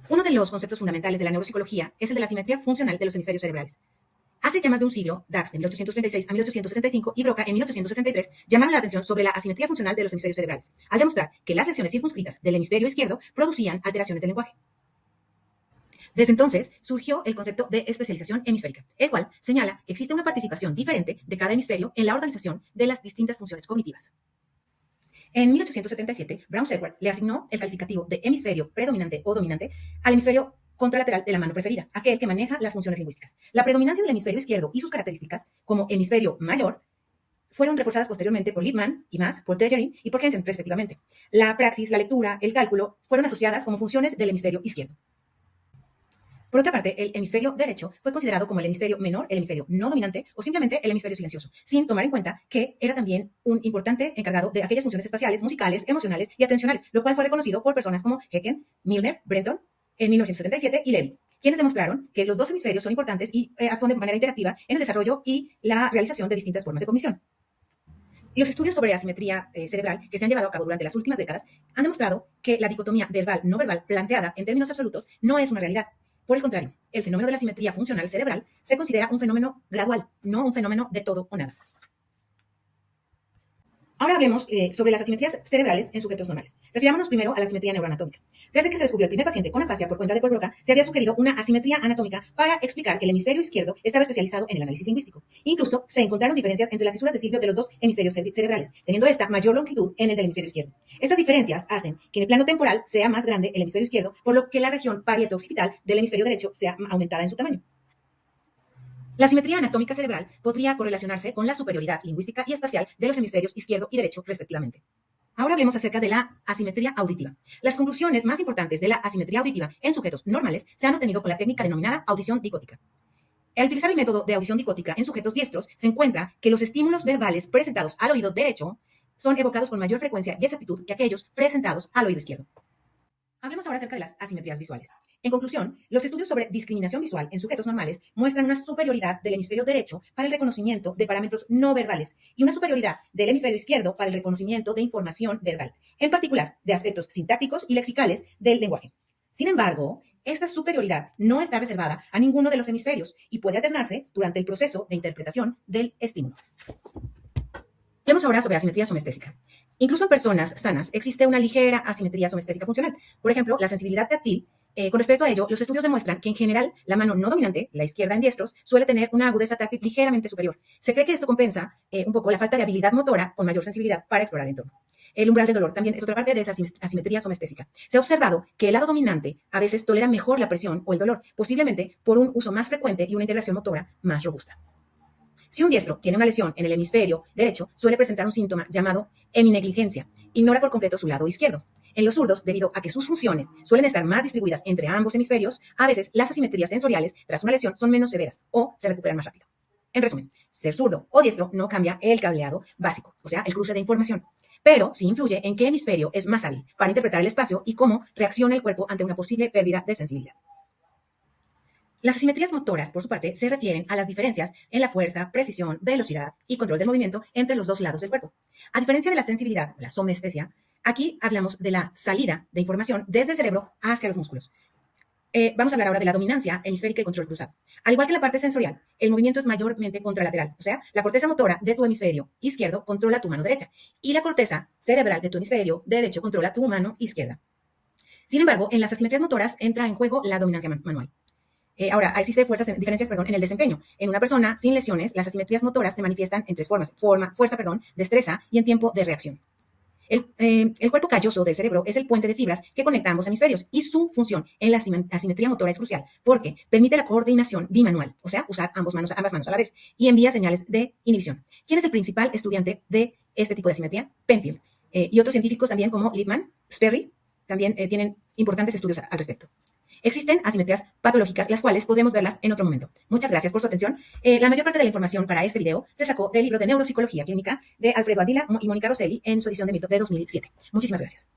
Uno de los conceptos fundamentales de la neuropsicología es el de la simetría funcional de los hemisferios cerebrales. Hace ya más de un siglo, Dax de 1836 a 1865 y Broca en 1863 llamaron la atención sobre la asimetría funcional de los hemisferios cerebrales, al demostrar que las lesiones circunscritas del hemisferio izquierdo producían alteraciones del lenguaje. Desde entonces surgió el concepto de especialización hemisférica, el cual señala que existe una participación diferente de cada hemisferio en la organización de las distintas funciones cognitivas. En 1877, Brown-Séquard le asignó el calificativo de hemisferio predominante o dominante al hemisferio contralateral de la mano preferida, aquel que maneja las funciones lingüísticas. La predominancia del hemisferio izquierdo y sus características como hemisferio mayor fueron reforzadas posteriormente por Lippmann y más por Tejerin y por Jensen, respectivamente. La praxis, la lectura, el cálculo fueron asociadas como funciones del hemisferio izquierdo. Por otra parte, el hemisferio derecho fue considerado como el hemisferio menor, el hemisferio no dominante o simplemente el hemisferio silencioso, sin tomar en cuenta que era también un importante encargado de aquellas funciones espaciales, musicales, emocionales y atencionales, lo cual fue reconocido por personas como Hecken, Milner, Brenton en 1977 y Levy, quienes demostraron que los dos hemisferios son importantes y actúan de manera interactiva en el desarrollo y la realización de distintas formas de cognición. Los estudios sobre asimetría cerebral que se han llevado a cabo durante las últimas décadas han demostrado que la dicotomía verbal-no verbal planteada en términos absolutos no es una realidad. Por el contrario, el fenómeno de la asimetría funcional cerebral se considera un fenómeno gradual, no un fenómeno de todo o nada. Ahora hablemos sobre las asimetrías cerebrales en sujetos normales. Refirámonos primero a la asimetría neuroanatómica. Desde que se descubrió el primer paciente con afasia por cuenta de Paul Broca, se había sugerido una asimetría anatómica para explicar que el hemisferio izquierdo estaba especializado en el análisis lingüístico. Incluso se encontraron diferencias entre las cisuras de Silvio de los dos hemisferios cerebrales, teniendo esta mayor longitud en el del hemisferio izquierdo. Estas diferencias hacen que en el plano temporal sea más grande el hemisferio izquierdo, por lo que la región parieto-occipital del hemisferio derecho sea aumentada en su tamaño. La simetría anatómica cerebral podría correlacionarse con la superioridad lingüística y espacial de los hemisferios izquierdo y derecho, respectivamente. Ahora hablemos acerca de la asimetría auditiva. Las conclusiones más importantes de la asimetría auditiva en sujetos normales se han obtenido con la técnica denominada audición dicótica. Al utilizar el método de audición dicótica en sujetos diestros, se encuentra que los estímulos verbales presentados al oído derecho son evocados con mayor frecuencia y exactitud que aquellos presentados al oído izquierdo. Hablemos ahora acerca de las asimetrías visuales. En conclusión, los estudios sobre discriminación visual en sujetos normales muestran una superioridad del hemisferio derecho para el reconocimiento de parámetros no verbales y una superioridad del hemisferio izquierdo para el reconocimiento de información verbal, en particular de aspectos sintácticos y lexicales del lenguaje. Sin embargo, esta superioridad no está reservada a ninguno de los hemisferios y puede alternarse durante el proceso de interpretación del estímulo. Hablemos ahora sobre asimetría somestésica. Incluso en personas sanas existe una ligera asimetría somestésica funcional. Por ejemplo, la sensibilidad táctil. Con respecto a ello, los estudios demuestran que en general la mano no dominante, la izquierda en diestros, suele tener una agudeza táctil ligeramente superior. Se cree que esto compensa un poco la falta de habilidad motora con mayor sensibilidad para explorar el entorno. El umbral del dolor también es otra parte de esa asimetría somestésica. Se ha observado que el lado dominante a veces tolera mejor la presión o el dolor, posiblemente por un uso más frecuente y una integración motora más robusta. Si un diestro tiene una lesión en el hemisferio derecho, suele presentar un síntoma llamado heminegligencia. Ignora por completo su lado izquierdo. En los zurdos, debido a que sus funciones suelen estar más distribuidas entre ambos hemisferios, a veces las asimetrías sensoriales tras una lesión son menos severas o se recuperan más rápido. En resumen, ser zurdo o diestro no cambia el cableado básico, o sea, el cruce de información, pero sí influye en qué hemisferio es más hábil para interpretar el espacio y cómo reacciona el cuerpo ante una posible pérdida de sensibilidad. Las asimetrías motoras, por su parte, se refieren a las diferencias en la fuerza, precisión, velocidad y control del movimiento entre los dos lados del cuerpo. A diferencia de la sensibilidad o la somestesia, aquí hablamos de la salida de información desde el cerebro hacia los músculos. Vamos a hablar ahora de la dominancia hemisférica y control cruzado. Al igual que la parte sensorial, el movimiento es mayormente contralateral, o sea, la corteza motora de tu hemisferio izquierdo controla tu mano derecha y la corteza cerebral de tu hemisferio derecho controla tu mano izquierda. Sin embargo, en las asimetrías motoras entra en juego la dominancia manual. Ahora, existen diferencias en el desempeño. En una persona sin lesiones, las asimetrías motoras se manifiestan en tres formas: fuerza, destreza y en tiempo de reacción. El cuerpo calloso del cerebro es el puente de fibras que conecta ambos hemisferios y su función en la asimetría motora es crucial porque permite la coordinación bimanual, o sea, usar ambas manos a la vez y envía señales de inhibición. ¿Quién es el principal estudiante de este tipo de asimetría? Penfield. Y otros científicos también como Lippmann, Sperry, también tienen importantes estudios al respecto. Existen asimetrías patológicas, las cuales podremos verlas en otro momento. Muchas gracias por su atención. La mayor parte de la información para este video se sacó del libro de Neuropsicología Clínica de Alfredo Ardila y Mónica Rosselli en su edición de 2007. Muchísimas gracias.